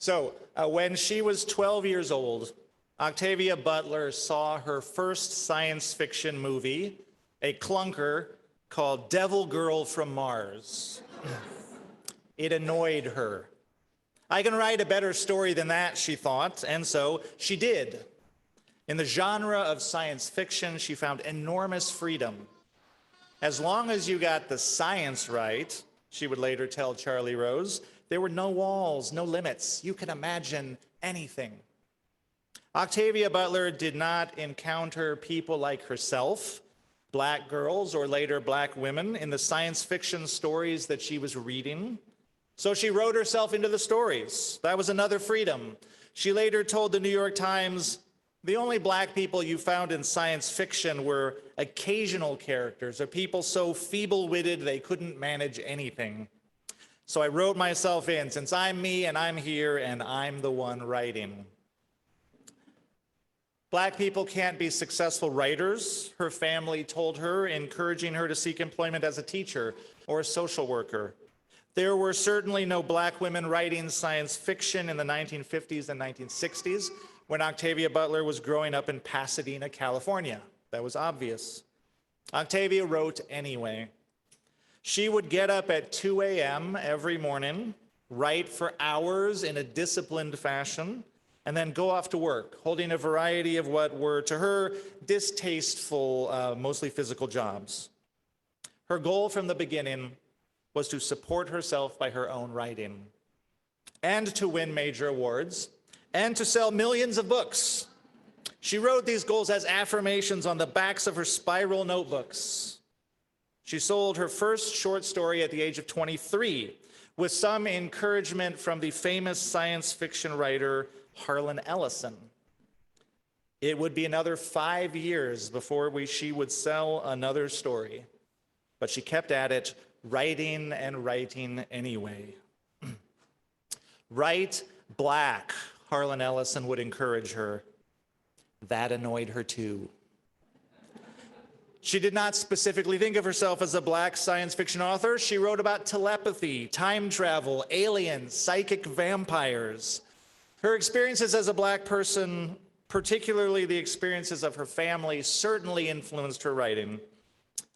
So when she was 12 years old, Octavia Butler saw her first science fiction movie, a clunker called Devil Girl from Mars. It annoyed her. I can write a better story than that, she thought, and so she did. In the genre of science fiction, she found enormous freedom. As long as you got the science right, she would later tell Charlie Rose, there were no walls, no limits. You could imagine anything. Octavia Butler did not encounter people like herself, black girls or later black women, in the science fiction stories that she was reading. So she wrote herself into the stories. That was another freedom. She later told the New York Times, the only black people you found in science fiction were occasional characters or people so feeble-witted they couldn't manage anything. So I wrote myself in, since I'm me and I'm here and I'm the one writing. Black people can't be successful writers, her family told her, encouraging her to seek employment as a teacher or a social worker. There were certainly no black women writing science fiction in the 1950s and 1960s when Octavia Butler was growing up in Pasadena, California. That was obvious. Octavia wrote anyway. She would get up at 2 a.m. every morning, write for hours in a disciplined fashion, and then go off to work, holding a variety of what were, to her, distasteful, mostly physical jobs. Her goal from the beginning was to support herself by her own writing, and to win major awards, and to sell millions of books. She wrote these goals as affirmations on the backs of her spiral notebooks. She sold her first short story at the age of 23, with some encouragement from the famous science fiction writer Harlan Ellison. It would be another 5 years before she would sell another story, but she kept at it, writing and writing anyway. Write black, Harlan Ellison would encourage her. That annoyed her too. She did not specifically think of herself as a black science fiction author. She wrote about telepathy, time travel, aliens, psychic vampires. Her experiences as a black person, particularly the experiences of her family, certainly influenced her writing.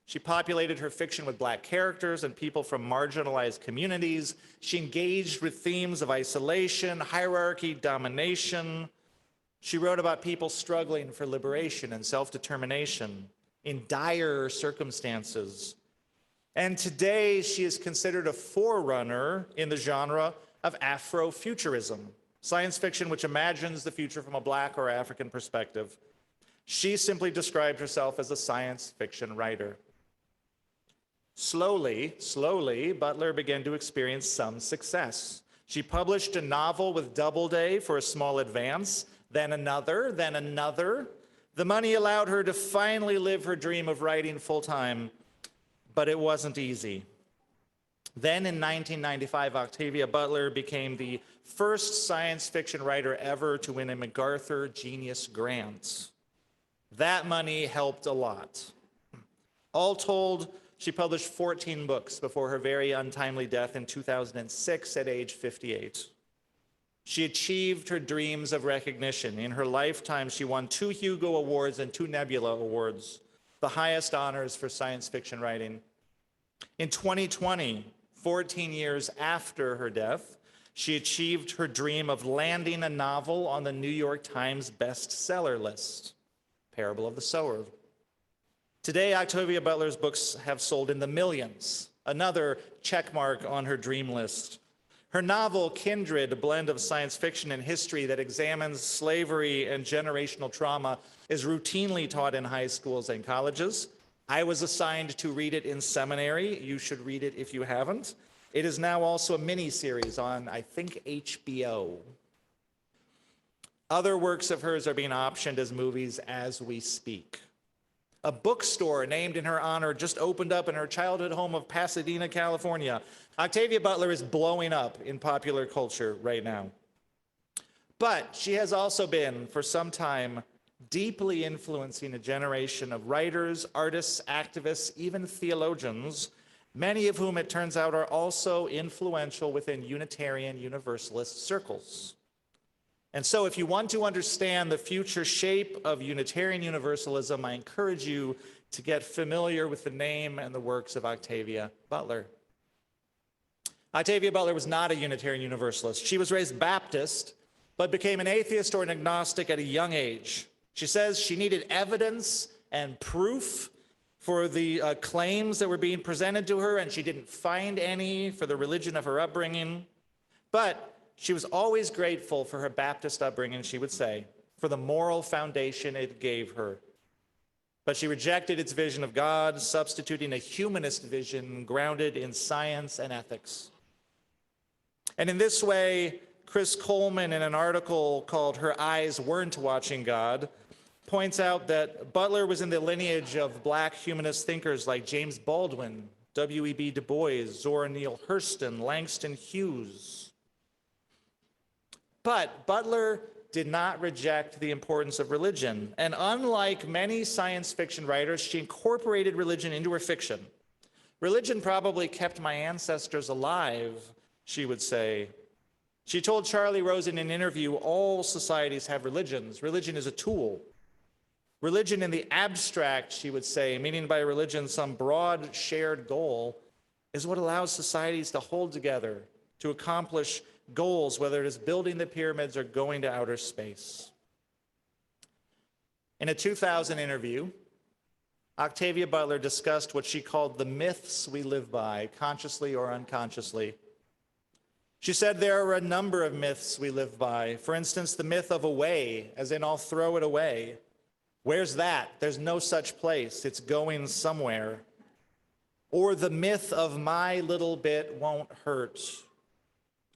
She populated her fiction with black characters and people from marginalized communities. She engaged with themes of isolation, hierarchy, domination. She wrote about people struggling for liberation and self-determination in dire circumstances. And today, she is considered a forerunner in the genre of Afrofuturism, science fiction which imagines the future from a black or African perspective. She simply described herself as a science fiction writer. Slowly, Butler began to experience some success. She published a novel with Doubleday for a small advance, then another. The money allowed her to finally live her dream of writing full-time, but it wasn't easy. Then in 1995, Octavia Butler became the first science fiction writer ever to win a MacArthur Genius Grant. That money helped a lot. All told, she published 14 books before her very untimely death in 2006 at age 58. She achieved her dreams of recognition. In her lifetime, she won 2 Hugo Awards and 2 Nebula Awards, the highest honors for science fiction writing. In 2020, 14 years after her death, she achieved her dream of landing a novel on the New York Times bestseller list, Parable of the Sower. Today, Octavia Butler's books have sold in the millions, another checkmark on her dream list. Her novel, Kindred, a blend of science fiction and history that examines slavery and generational trauma, is routinely taught in high schools and colleges. I was assigned to read it in seminary. You should read it if you haven't. It is now also a mini-series on, I think, HBO. Other works of hers are being optioned as movies as we speak. A bookstore named in her honor just opened up in her childhood home of Pasadena, California. Octavia Butler is blowing up in popular culture right now. But she has also been, for some time, deeply influencing a generation of writers, artists, activists, even theologians, many of whom, it turns out, are also influential within Unitarian Universalist circles. And so if you want to understand the future shape of Unitarian Universalism, I encourage you to get familiar with the name and the works of Octavia Butler. Octavia Butler was not a Unitarian Universalist. She was raised Baptist, but became an atheist or an agnostic at a young age. She says she needed evidence and proof for the claims that were being presented to her, and she didn't find any for the religion of her upbringing. But she was always grateful for her Baptist upbringing, she would say, for the moral foundation it gave her. But she rejected its vision of God, substituting a humanist vision grounded in science and ethics. And in this way, Chris Coleman, in an article called "Her Eyes Weren't Watching God," points out that Butler was in the lineage of black humanist thinkers like James Baldwin, W.E.B. Du Bois, Zora Neale Hurston, Langston Hughes. But Butler did not reject the importance of religion. And unlike many science fiction writers, she incorporated religion into her fiction. Religion probably kept my ancestors alive, she would say. She told Charlie Rose in an interview, all societies have religions. Religion is a tool. Religion in the abstract, she would say, meaning by religion some broad shared goal, is what allows societies to hold together, to accomplish goals, whether it is building the pyramids or going to outer space. In a 2000 interview, Octavia Butler discussed what she called the myths we live by, consciously or unconsciously. She said there are a number of myths we live by. For instance, the myth of away, as in I'll throw it away. Where's that? There's no such place. It's going somewhere. Or the myth of my little bit won't hurt.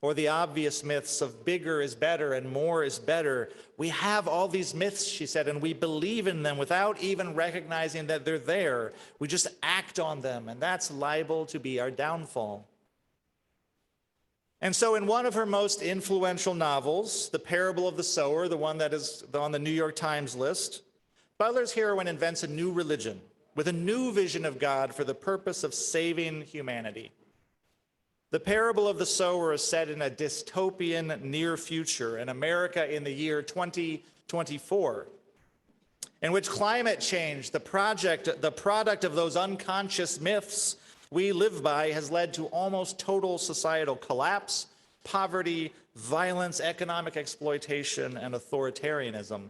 Or the obvious myths of bigger is better and more is better. We have all these myths, she said, and we believe in them without even recognizing that they're there. We just act on them, and that's liable to be our downfall. And so in one of her most influential novels, The Parable of the Sower, the one that is on the New York Times list, Butler's heroine invents a new religion with a new vision of God for the purpose of saving humanity. The Parable of the Sower is set in a dystopian near future, in America in the year 2024, in which climate change, the product of those unconscious myths we live by, has led to almost total societal collapse, poverty, violence, economic exploitation, and authoritarianism.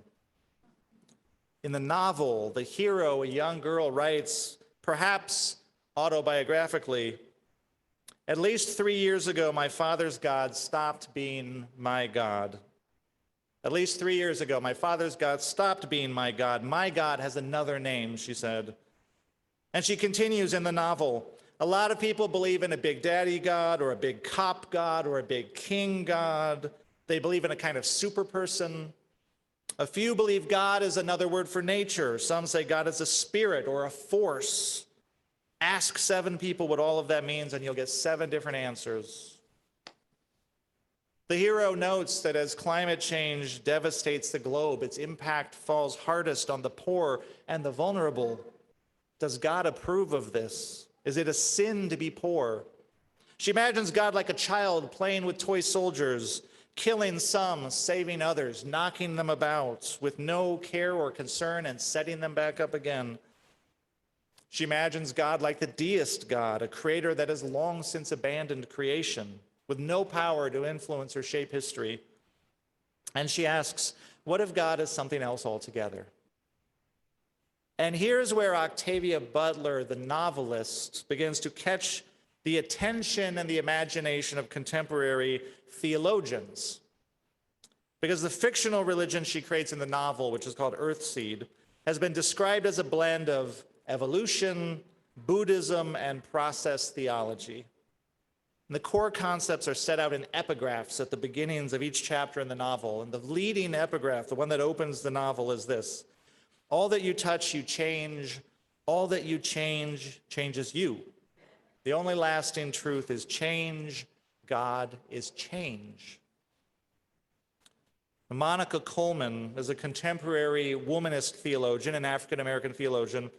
In the novel, the hero, a young girl, writes, perhaps autobiographically, "At least 3 years ago, my father's God stopped being my God. At least 3 years ago, my father's God stopped being my God. My God has another name," she said. And she continues in the novel, "A lot of people believe in a big daddy God or a big cop God or a big king God. They believe in a kind of super person. A few believe God is another word for nature. Some say God is a spirit or a force. Ask 7 people what all of that means and you'll get 7 different answers." The hero notes that as climate change devastates the globe, its impact falls hardest on the poor and the vulnerable. Does God approve of this? Is it a sin to be poor? She imagines God like a child playing with toy soldiers, killing some, saving others, knocking them about with no care or concern and setting them back up again. She imagines God like the deist God, a creator that has long since abandoned creation, with no power to influence or shape history. And she asks, what if God is something else altogether? And here's where Octavia Butler, the novelist, begins to catch the attention and the imagination of contemporary theologians. Because the fictional religion she creates in the novel, which is called Earthseed, has been described as a blend of evolution, Buddhism, and process theology. And the core concepts are set out in epigraphs at the beginnings of each chapter in the novel. And the leading epigraph, the one that opens the novel, is this: "All that you touch, you change. All that you change, changes you. The only lasting truth is change. God is change." Monica Coleman is a contemporary womanist theologian, an African-American theologian,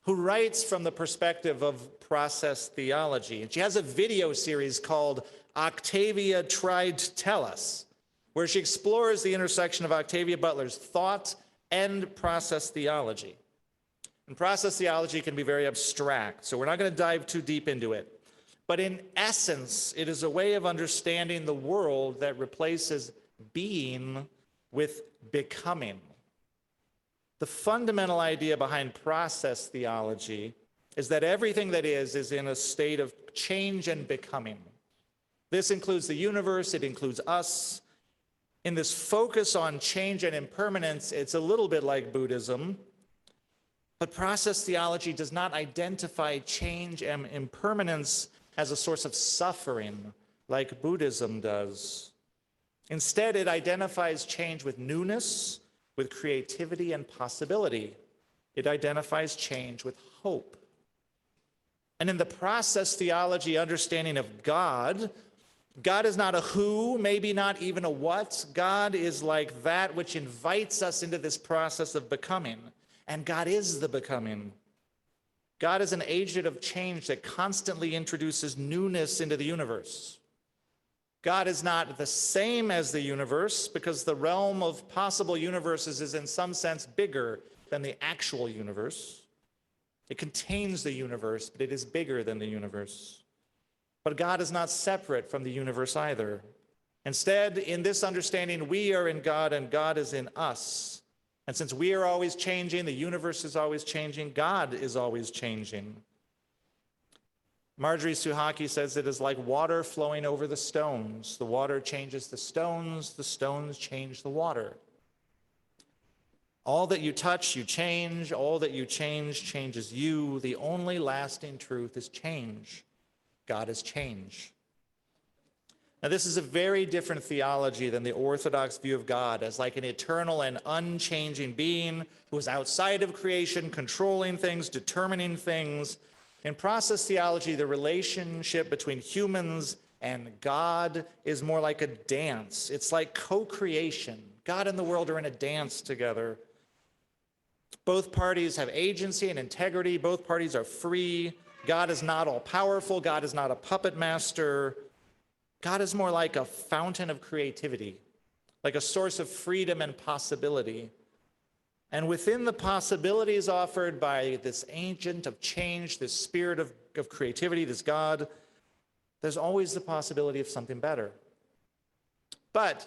who writes from the perspective of process theology. And she has a video series called Octavia Tried to Tell Us, where she explores the intersection of Octavia Butler's thought and process theology. And process theology can be very abstract, so we're not going to dive too deep into it. But in essence, it is a way of understanding the world that replaces being with becoming. The fundamental idea behind process theology is that everything that is in a state of change and becoming. This includes the universe, it includes us. In this focus on change and impermanence, it's a little bit like Buddhism, but process theology does not identify change and impermanence as a source of suffering like Buddhism does. Instead, it identifies change with newness, with creativity and possibility. It identifies change with hope. And in the process theology understanding of God, God is not a who, maybe not even a what. God is like that which invites us into this process of becoming. And God is the becoming. God is an agent of change that constantly introduces newness into the universe. God is not the same as the universe because the realm of possible universes is in some sense bigger than the actual universe. It contains the universe, but it is bigger than the universe. But God is not separate from the universe either. Instead, in this understanding, we are in God and God is in us. And since we are always changing, the universe is always changing, God is always changing. Marjorie Suhaki says it is like water flowing over the stones. The water changes the stones change the water. All that you touch, you change. All that you change, changes you. The only lasting truth is change. God is change. Now, this is a very different theology than the Orthodox view of God as like an eternal and unchanging being who is outside of creation, controlling things, determining things. In process theology, the relationship between humans and God is more like a dance. It's like co-creation. God and the world are in a dance together. Both parties have agency and integrity. Both parties are free. God is not all-powerful. God is not a puppet master. God is more like a fountain of creativity, like a source of freedom and possibility. And within the possibilities offered by this agent of change, this spirit of creativity, this God, there's always the possibility of something better. But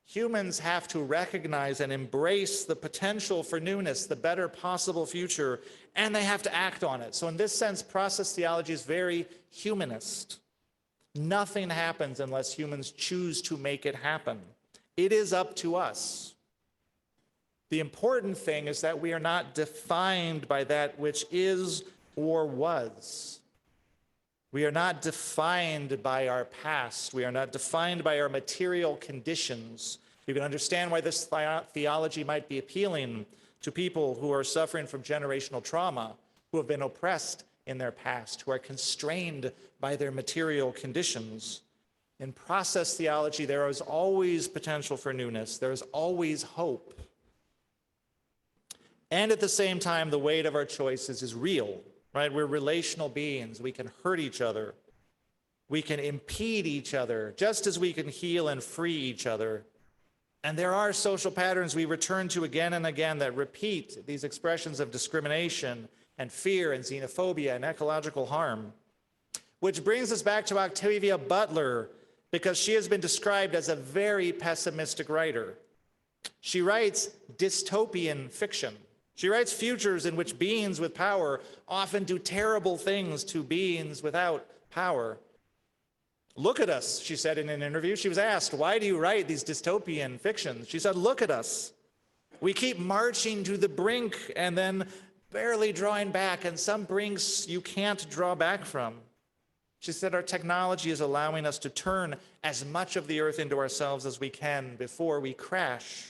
humans have to recognize and embrace the potential for newness, the better possible future, and they have to act on it. So in this sense, process theology is very humanist. Nothing happens unless humans choose to make it happen. It is up to us. The important thing is that we are not defined by that which is or was. We are not defined by our past. We are not defined by our material conditions. You can understand why this theology might be appealing to people who are suffering from generational trauma, who have been oppressed in their past, who are constrained by their material conditions. In process theology, there is always potential for newness. There is always hope. And at the same time, the weight of our choices is real, right? We're relational beings. We can hurt each other. We can impede each other, just as we can heal and free each other. And there are social patterns we return to again and again that repeat these expressions of discrimination and fear and xenophobia and ecological harm. Which brings us back to Octavia Butler, because she has been described as a very pessimistic writer. She writes dystopian fiction. She writes futures in which beings with power often do terrible things to beings without power. Look at us, she said in an interview. She was asked, why do you write these dystopian fictions? She said, look at us. We keep marching to the brink and then barely drawing back, and some brinks you can't draw back from. She said our technology is allowing us to turn as much of the earth into ourselves as we can before we crash.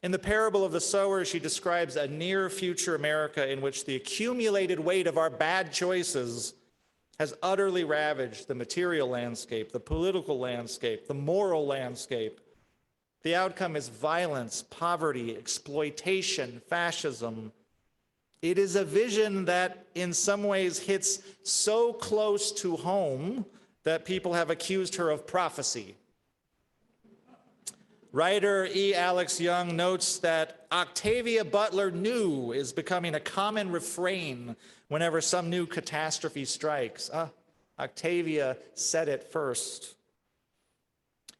In the parable of the sower, she describes a near future America in which the accumulated weight of our bad choices has utterly ravaged the material landscape, the political landscape, the moral landscape. The outcome is violence, poverty, exploitation, fascism. It is a vision that in some ways hits so close to home that people have accused her of prophecy. Writer E. Alex Young notes that Octavia Butler knew is becoming a common refrain whenever some new catastrophe strikes. Octavia said it first.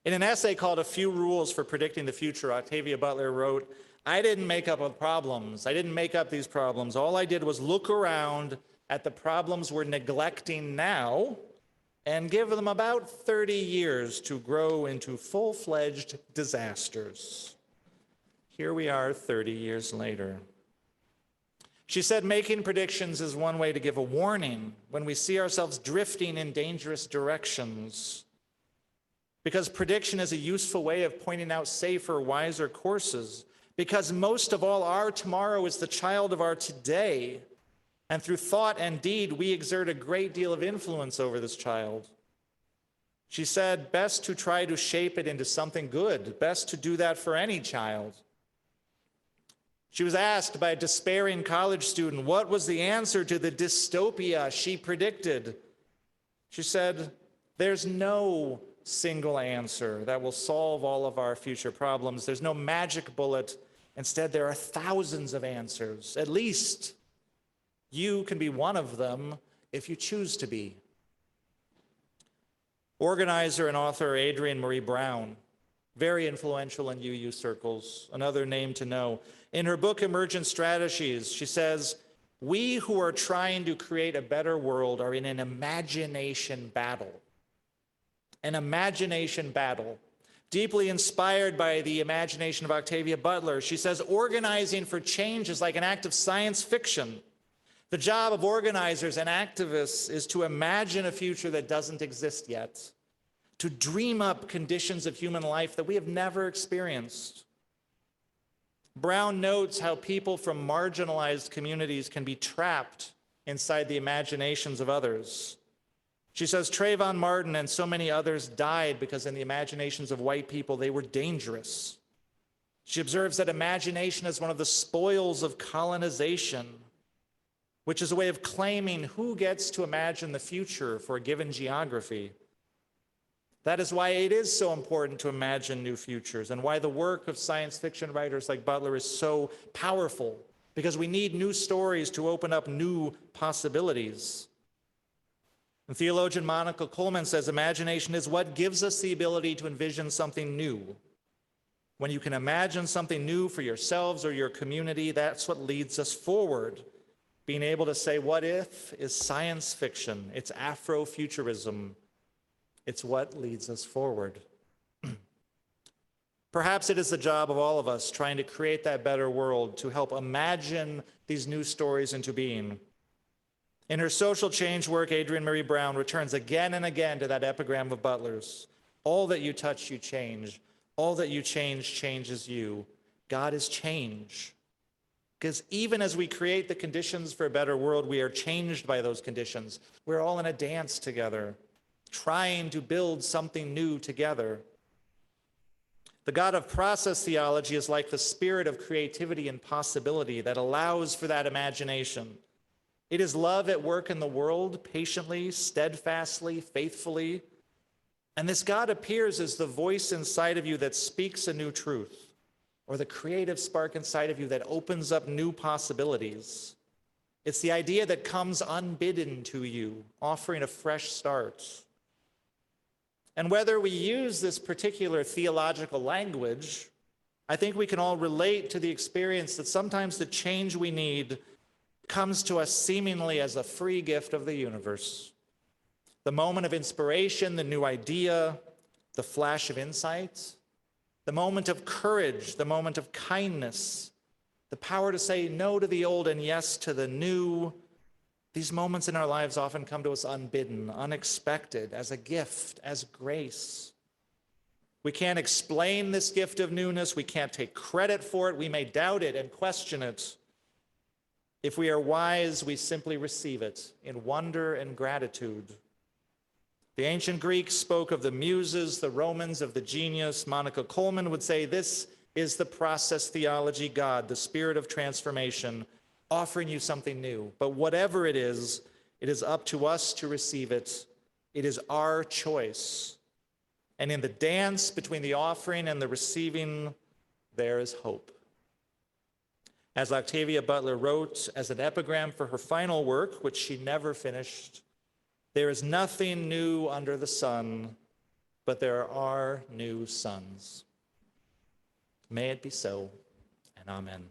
In an essay called A Few Rules for Predicting the Future, Octavia Butler wrote, "I didn't make up the problems. I didn't make up these problems. All I did was look around at the problems we're neglecting now and give them about 30 years to grow into full-fledged disasters." Here we are 30 years later. She said making predictions is one way to give a warning when we see ourselves drifting in dangerous directions, because prediction is a useful way of pointing out safer, wiser courses, because most of all, our tomorrow is the child of our today. And through thought and deed, we exert a great deal of influence over this child. She said, best to try to shape it into something good, best to do that for any child. She was asked by a despairing college student, what was the answer to the dystopia she predicted? She said, there's no single answer that will solve all of our future problems. There's no magic bullet. Instead, there are thousands of answers. At least you can be one of them if you choose to be. Organizer and author Adrienne Marie Brown, very influential in UU circles, another name to know. In her book, Emergent Strategies, she says, we who are trying to create a better world are in an imagination battle. An imagination battle. Deeply inspired by the imagination of Octavia Butler, she says, organizing for change is like an act of science fiction. The job of organizers and activists is to imagine a future that doesn't exist yet, to dream up conditions of human life that we have never experienced. Brown notes how people from marginalized communities can be trapped inside the imaginations of others. She says Trayvon Martin and so many others died because in the imaginations of white people, they were dangerous. She observes that imagination is one of the spoils of colonization, which is a way of claiming who gets to imagine the future for a given geography. That is why it is so important to imagine new futures and why the work of science fiction writers like Butler is so powerful, because we need new stories to open up new possibilities. And theologian Monica Coleman says imagination is what gives us the ability to envision something new. When you can imagine something new for yourselves or your community, that's what leads us forward. Being able to say, what if is science fiction. It's Afrofuturism. It's what leads us forward. Perhaps it is the job of all of us trying to create that better world to help imagine these new stories into being. In her social change work, Adrienne Marie Brown returns again and again to that epigram of Butler's. All that you touch, you change. All that you change, changes you. God is change. Because even as we create the conditions for a better world, we are changed by those conditions. We're all in a dance together, trying to build something new together. The God of process theology is like the spirit of creativity and possibility that allows for that imagination. It is love at work in the world, patiently, steadfastly, faithfully. And this God appears as the voice inside of you that speaks a new truth, or the creative spark inside of you that opens up new possibilities. It's the idea that comes unbidden to you, offering a fresh start. And whether we use this particular theological language, I think we can all relate to the experience that sometimes the change we need comes to us seemingly as a free gift of the universe. The moment of inspiration, the new idea, the flash of insight, the moment of courage, the moment of kindness, the power to say no to the old and yes to the new. These moments in our lives often come to us unbidden, unexpected, as a gift, as grace. We can't explain this gift of newness. We can't take credit for it. We may doubt it and question it. If we are wise, we simply receive it in wonder and gratitude. The ancient Greeks spoke of the muses, the Romans of the genius. Monica Coleman would say this is the process theology God, the spirit of transformation, offering you something new. But whatever it is up to us to receive it. It is our choice. And in the dance between the offering and the receiving, there is hope. As Octavia Butler wrote as an epigram for her final work, which she never finished, there is nothing new under the sun, but there are new suns. May it be so, and amen.